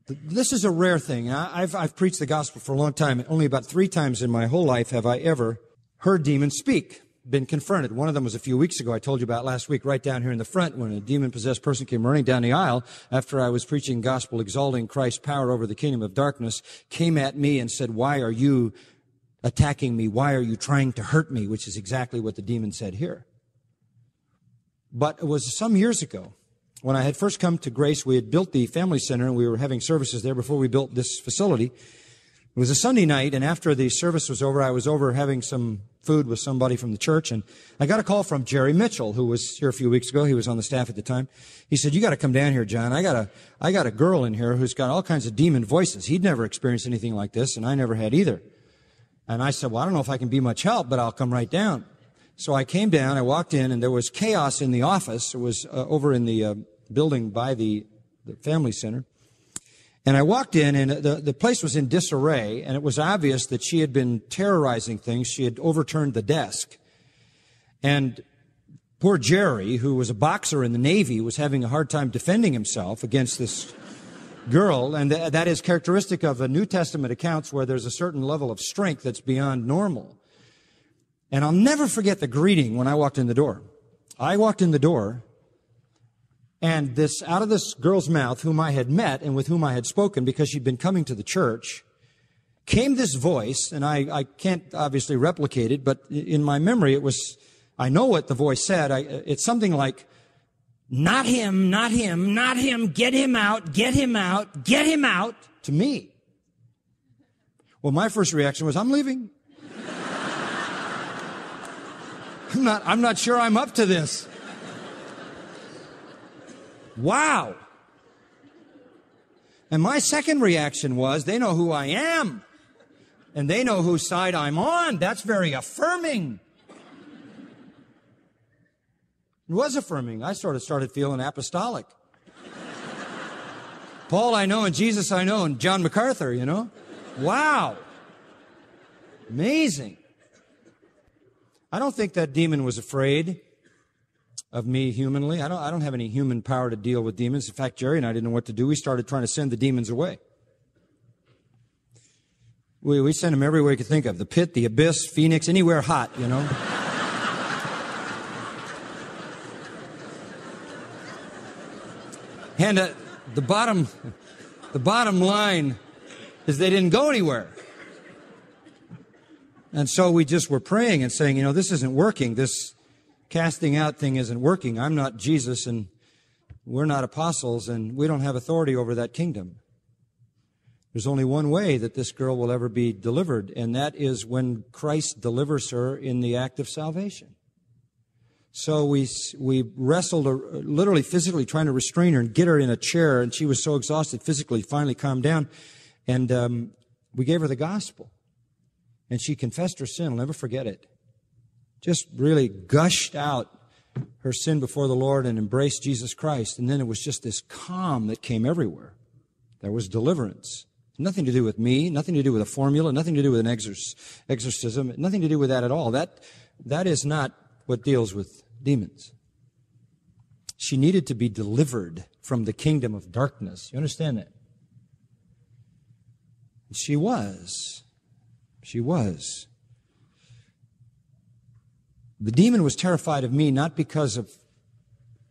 This is a rare thing. I've preached the gospel for a long time. Only about 3 times in my whole life have I ever heard demons speak, been confronted. One of them was a few weeks ago. I told you about last week, right down here in the front, when a demon-possessed person came running down the aisle after I was preaching gospel, exalting Christ's power over the kingdom of darkness, came at me and said, "Why are you attacking me? Why are you trying to hurt me?" Which is exactly what the demon said here. But it was some years ago. When I had first come to Grace, we had built the family center, and we were having services there before we built this facility. It was a Sunday night, and after the service was over, I was over having some food with somebody from the church, and I got a call from Jerry Mitchell, who was here a few weeks ago. He was on the staff at the time. He said, "You got to come down here, John. I got a girl in here who's got all kinds of demon voices." He'd never experienced anything like this, and I never had either. And I said, "Well, I don't know if I can be much help, but I'll come right down." So I came down, I walked in, and there was chaos in the office. It was over in the building by the family center. And I walked in, and the place was in disarray, and it was obvious that she had been terrorizing things. She had overturned the desk. And poor Jerry, who was a boxer in the Navy, was having a hard time defending himself against this girl. And that is characteristic of the New Testament accounts, where there's a certain level of strength that's beyond normal. And I'll never forget the greeting when I walked in the door. I walked in the door, and out of this girl's mouth, whom I had met and with whom I had spoken because she'd been coming to the church, came this voice, and I can't obviously replicate it, but in my memory I know what the voice said. It's something like, "Not him, not him, not him, get him out, get him out, get him out," to me. Well, my first reaction was, "I'm leaving. I'm not sure I'm up to this." Wow. And my second reaction was, they know who I am, and they know whose side I'm on. That's very affirming. It was affirming. I sort of started feeling apostolic. Paul I know, and Jesus I know, and John MacArthur, you know. Wow. Amazing. I don't think that demon was afraid of me humanly. I don't have any human power to deal with demons. In fact, Jerry and I didn't know what to do. We started trying to send the demons away. We sent them everywhere you could think of. The pit, the abyss, Phoenix, anywhere hot, you know. And the bottom line is they didn't go anywhere. And so we just were praying and saying, this isn't working. This casting out thing isn't working. I'm not Jesus, and we're not apostles, and we don't have authority over that kingdom. There's only one way that this girl will ever be delivered, and that is when Christ delivers her in the act of salvation. So we wrestled her, literally physically trying to restrain her and get her in a chair, and she was so exhausted physically, finally calmed down, and we gave her the gospel. And she confessed her sin. I'll never forget it. Just really gushed out her sin before the Lord and embraced Jesus Christ. And then it was just this calm that came everywhere. There was deliverance. Nothing to do with me, nothing to do with a formula, nothing to do with an exorcism, nothing to do with that at all. That is not what deals with demons. She needed to be delivered from the kingdom of darkness. You understand that? And she was. She was. The demon was terrified of me not because of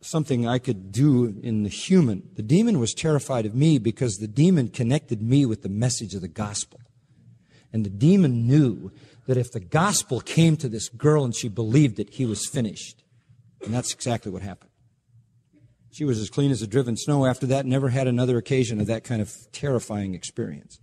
something I could do in the human. The demon was terrified of me because the demon connected me with the message of the gospel. And the demon knew that if the gospel came to this girl and she believed it, he was finished. And that's exactly what happened. She was as clean as a driven snow after that, never had another occasion of that kind of terrifying experience.